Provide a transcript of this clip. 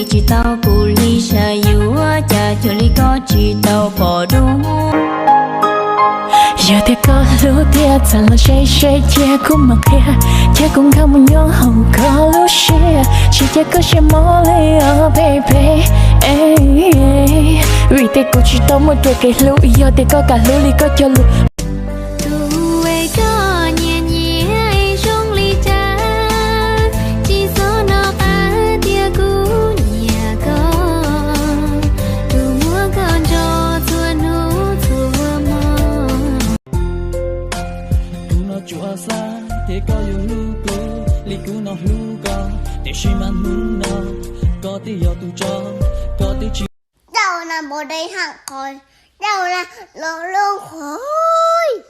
chỉ tao cụ ly xa yếu cha cho ly có chỉ tao bỏ đúng giờ thì có lúc thiệt rằng là say chia cũng mặc kia chia cũng không muốn nhớ không có lúc share chỉ chia có share more layer baby vì thế cô chỉ tao một tuổi cái lúc giờ thì có cả lúc ly có cho lúc chua xa thế có yêu lu cô li cú nó lu co để suy man muốn nó có tí yêu tu cho có tí chi đâu là bộ đây hạng coi đâu là lỗ lông khối